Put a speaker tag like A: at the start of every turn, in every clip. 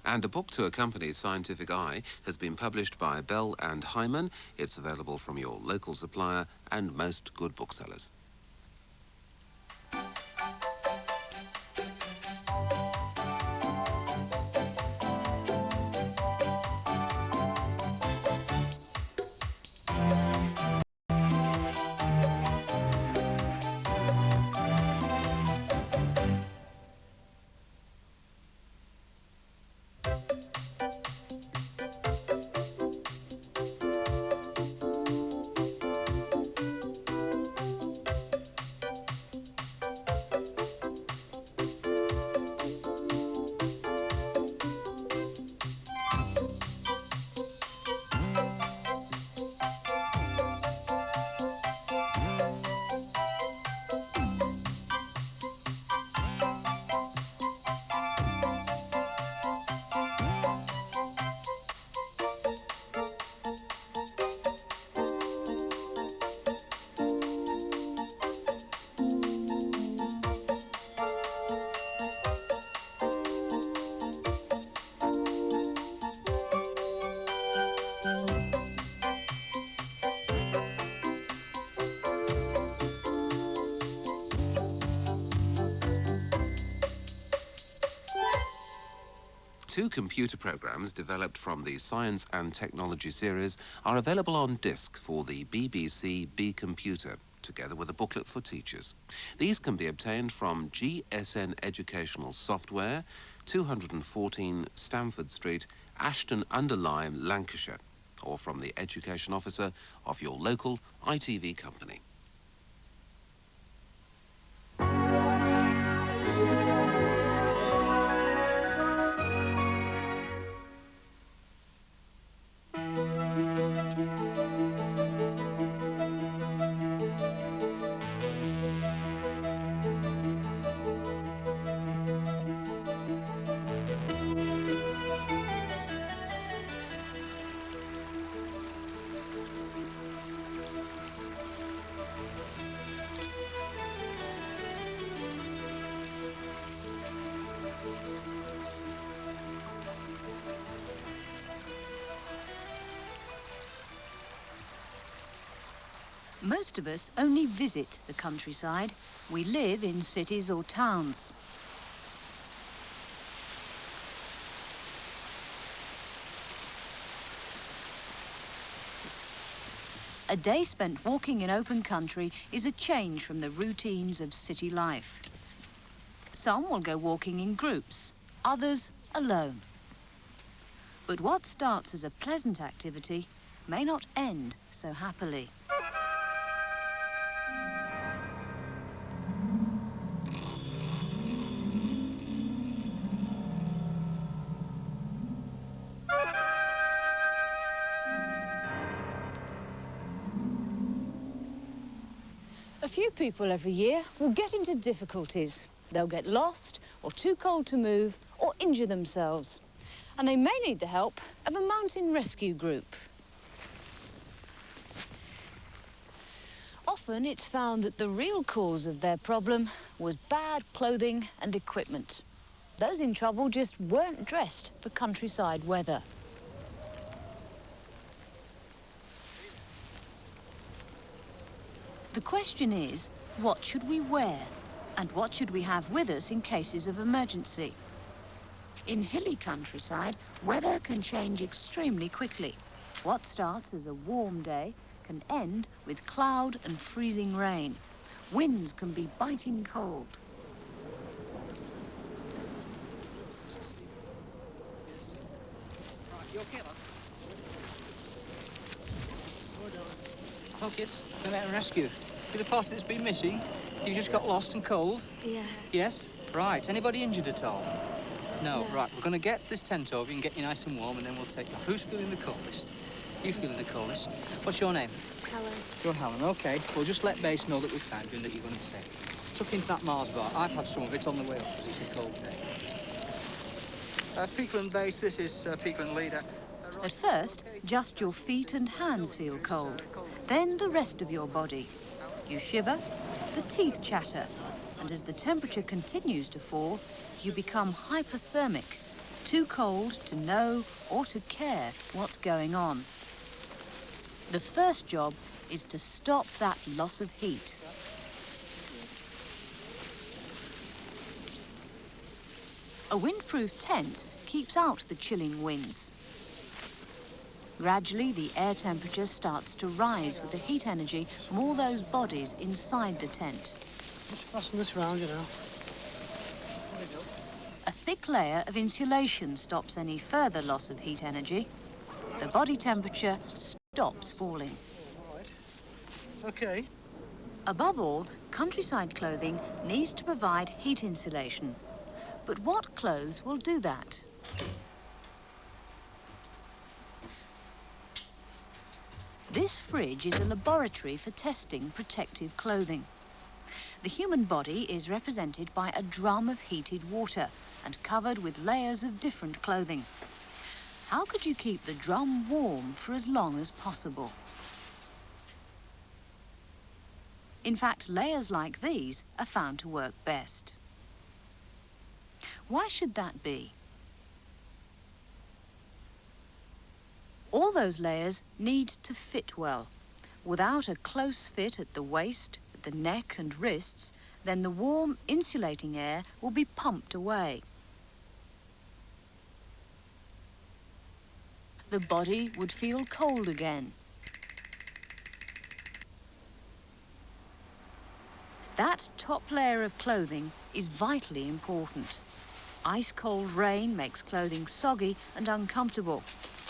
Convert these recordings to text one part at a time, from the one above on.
A: And a book to accompany Scientific Eye has been published by Bell and Hyman. It's available from your local supplier and most good booksellers. Two computer programs developed from the Science and Technology series are available on disc for the BBC B Computer, together with a booklet for teachers. These can be obtained from GSN Educational Software, 214 Stamford Street, Ashton-under-Lyme, Lancashire, or from the Education Officer of your local ITV company.
B: Most of us only visit the countryside. We live in cities or towns. A day spent walking in open country is a change from the routines of city life. Some will go walking in groups, others alone. But what starts as a pleasant activity may not end so happily. A few people every year will get into difficulties. They'll get lost, or too cold to move, or injure themselves. And they may need the help of a mountain rescue group. Often it's found that the real cause of their problem was bad clothing and equipment. Those in trouble just weren't dressed for countryside weather. The question is, what should we wear? And what should we have with us in cases of emergency? In hilly countryside, weather can change extremely quickly. What starts as a warm day can end with cloud and freezing rain. Winds can be biting cold.
C: You okay, lads? Well, kids, come out and rescue. You're the party that's been missing. You just got lost and cold.
D: Yeah.
C: Yes? Right. Anybody injured at all? No. Right. We're going to get this tent over you and get you nice and warm, and then we'll take you off. Who's feeling the coldest? You feeling the coldest? What's your name?
D: Helen.
C: You're Helen. OK. We'll just let base know that we found you and that you're going to be safe. Tuck into that Mars bar. I've had some of it on the way up because it's a cold day. Peakland base, this is Peakland leader.
B: At first, just your feet and hands feel cold. Then the rest of your body. You shiver, the teeth chatter, and as the temperature continues to fall, you become hypothermic. too cold to know or to care what's going on. The first job is to stop that loss of heat. A windproof tent keeps out the chilling winds. Gradually, the air temperature starts to rise with the heat energy from all those bodies inside the tent.
D: Just fasten this round, you know.
B: A thick layer of insulation stops any further loss of heat energy. The body temperature stops falling.
D: Okay.
B: Above all, countryside clothing needs to provide heat insulation. But what clothes will do that? This fridge is a laboratory for testing protective clothing. The human body is represented by a drum of heated water and covered with layers of different clothing. How could you keep the drum warm for as long as possible? In fact, layers like these are found to work best. Why should that be? All those layers need to fit well. Without a close fit at the waist, at the neck and wrists, then the warm, insulating air will be pumped away. The body would feel cold again. That top layer of clothing is vitally important. Ice-cold rain makes clothing soggy and uncomfortable,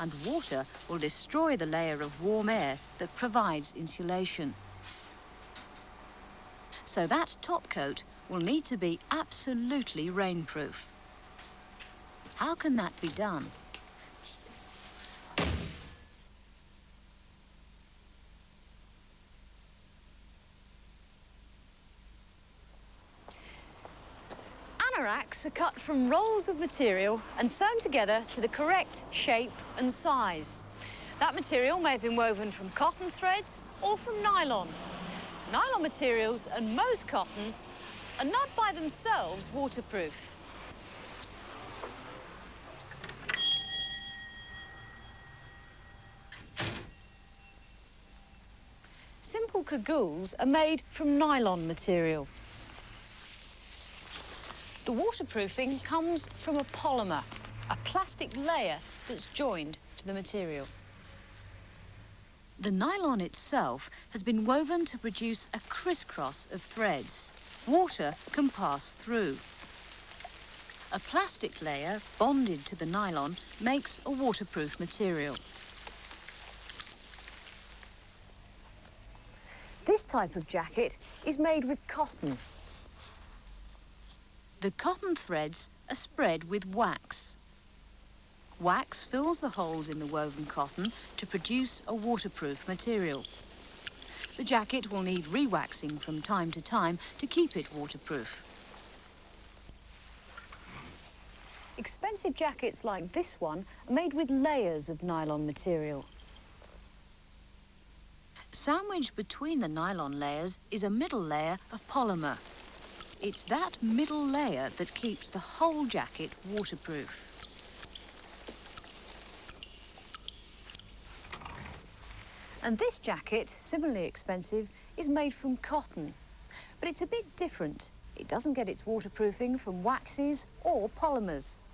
B: and water will destroy the layer of warm air that provides insulation. So that top coat will need to be absolutely rainproof. How can that be done?
E: Anoraks are cut from rolls of material and sewn together to the correct shape and size. That material may have been woven from cotton threads or from nylon. Nylon materials and most cottons are not by themselves waterproof. Simple cagoules are made from nylon material. The waterproofing comes from a polymer, a plastic layer that's joined to the material.
B: The nylon itself has been woven to produce a crisscross of threads. Water can pass through. A plastic layer bonded to the nylon makes a waterproof material.
E: This type of jacket is made with cotton.
B: The cotton threads are spread with wax. Wax fills the holes in the woven cotton to produce a waterproof material. The jacket will need re-waxing from time to time to keep it waterproof.
E: Expensive jackets like this one are made with layers of nylon material.
B: Sandwiched between the nylon layers is a middle layer of polymer. It's that middle layer that keeps the whole jacket waterproof.
E: And this jacket, similarly expensive, is made from cotton. But it's a bit different. It doesn't get its waterproofing from waxes or polymers.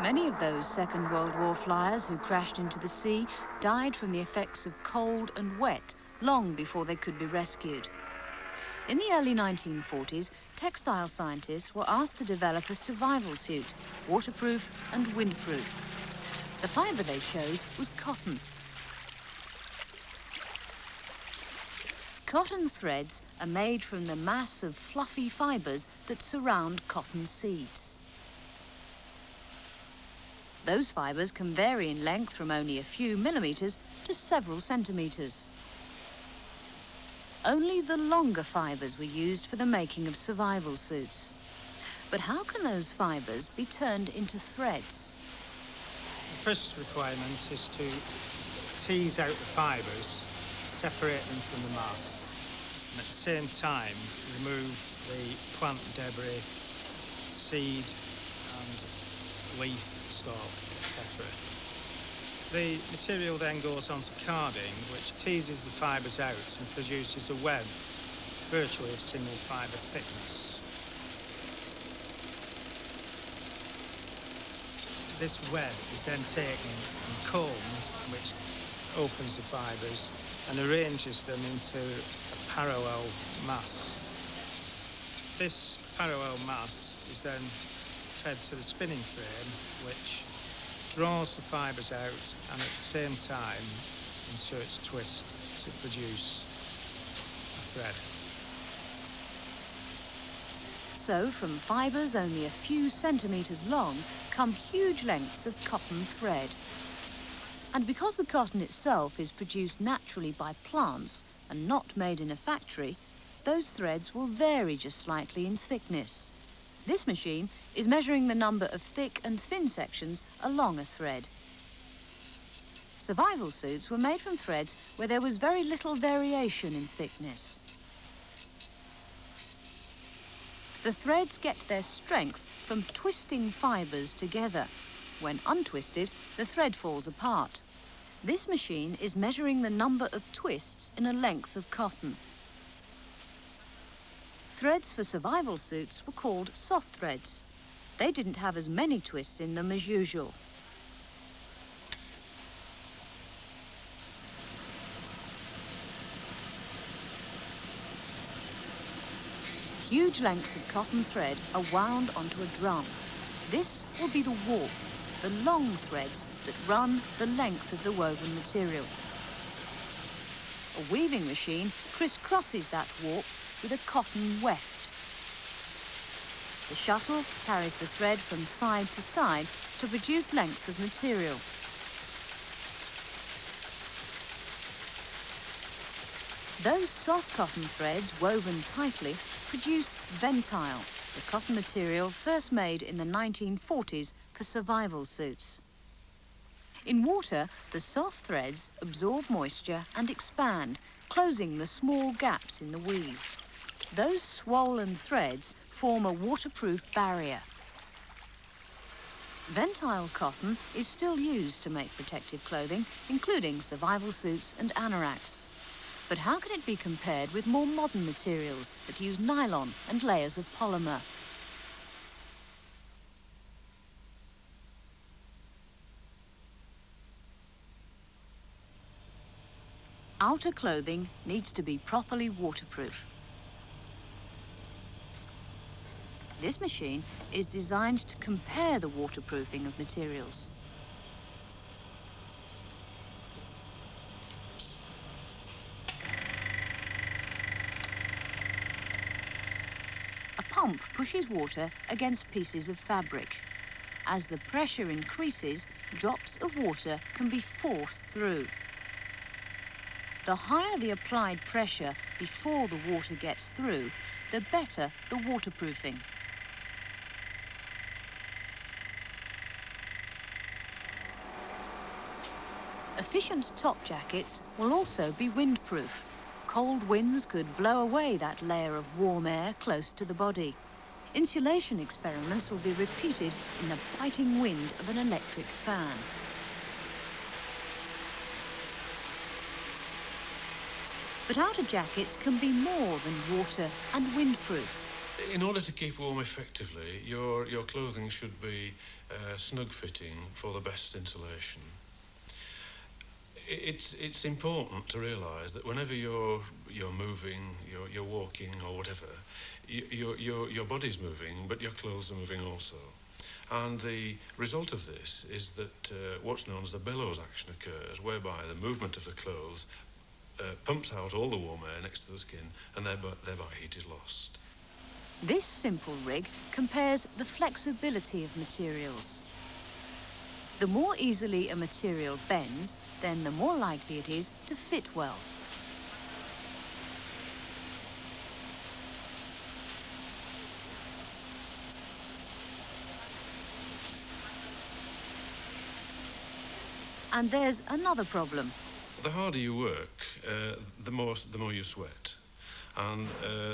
B: Many of those Second World War flyers who crashed into the sea died from the effects of cold and wet long before they could be rescued. In the early 1940s, textile scientists were asked to develop a survival suit, waterproof and windproof. The fibre they chose was cotton. Cotton threads are made from the mass of fluffy fibres that surround cotton seeds. Those fibres can vary in length from only a few millimetres to several centimetres. Only the longer fibres were used for the making of survival suits. But how can those fibres be turned into threads?
D: The first requirement is to tease out the fibres, separate them from the mast, and at the same time remove the plant debris seed and leaf stalk, etc. The material then goes on to carding, which teases the fibres out and produces a web virtually of single fibre thickness. This web is then taken and combed, which opens the fibres and arranges them into a parallel mass. This parallel mass is then fed to the spinning frame, which draws the fibres out and at the same time inserts twist to produce a thread.
B: So, from fibres only a few centimetres long come huge lengths of cotton thread. And because the cotton itself is produced naturally by plants and not made in a factory, those threads will vary just slightly in thickness. This machine is measuring the number of thick and thin sections along a thread. Survival suits were made from threads where there was very little variation in thickness. The threads get their strength from twisting fibres together. When untwisted, the thread falls apart. This machine is measuring the number of twists in a length of cotton. Threads for survival suits were called soft threads. They didn't have as many twists in them as usual. Huge lengths of cotton thread are wound onto a drum. This will be the warp, the long threads that run the length of the woven material. A weaving machine crisscrosses that warp with a cotton weft. The shuttle carries the thread from side to side to produce lengths of material. Those soft cotton threads woven tightly produce ventile, the cotton material first made in the 1940s for survival suits. In water, the soft threads absorb moisture and expand, closing the small gaps in the weave. Those swollen threads form a waterproof barrier. Ventile cotton is still used to make protective clothing, including survival suits and anoraks. But how can it be compared with more modern materials that use nylon and layers of polymer? Outer clothing needs to be properly waterproof. This machine is designed to compare the waterproofing of materials. A pump pushes water against pieces of fabric. As the pressure increases, drops of water can be forced through. The higher the applied pressure before the water gets through, the better the waterproofing. Efficient top jackets will also be windproof. Cold winds could blow away that layer of warm air close to the body. Insulation experiments will be repeated in the biting wind of an electric fan. But outer jackets can be more than water and windproof.
F: In order to keep warm effectively, your clothing should be snug fitting for the best insulation. It's important to realise that whenever you're moving, you're walking or whatever, your body's moving, but your clothes are moving also. And the result of this is that what's known as the bellows action occurs, whereby the movement of the clothes pumps out all the warm air next to the skin, and thereby heat is lost.
B: This simple rig compares the flexibility of materials. The more easily a material bends, then the more likely it is to fit well. And there's another problem.
F: The harder you work, the more you sweat. and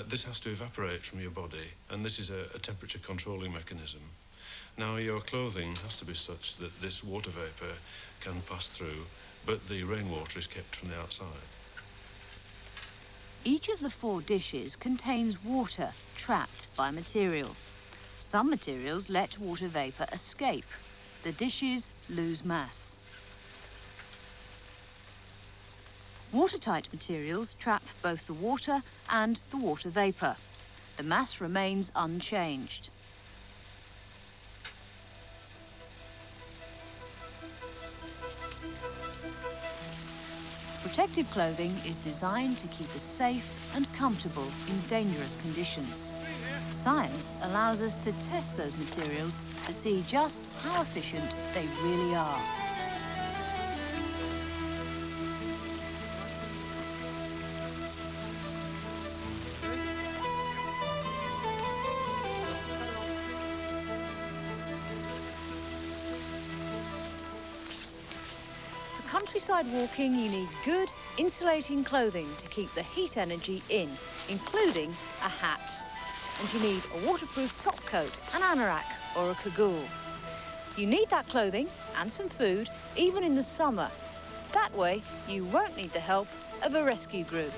F: this has to evaporate from your body, and this is a temperature controlling mechanism. Now, your clothing has to be such that this water vapour can pass through, but the rainwater is kept from the outside.
B: Each of the 4 dishes contains water trapped by material. Some materials let water vapour escape. The dishes lose mass. Watertight materials trap both the water and the water vapour. The mass remains unchanged. Protective clothing is designed to keep us safe and comfortable in dangerous conditions. Science allows us to test those materials to see just how efficient they really are.
E: For countryside walking, you need good, insulating clothing to keep the heat energy in, including a hat. And you need a waterproof top coat, an anorak or a cagoule. You need that clothing and some food, even in the summer. That way, you won't need the help of a rescue group.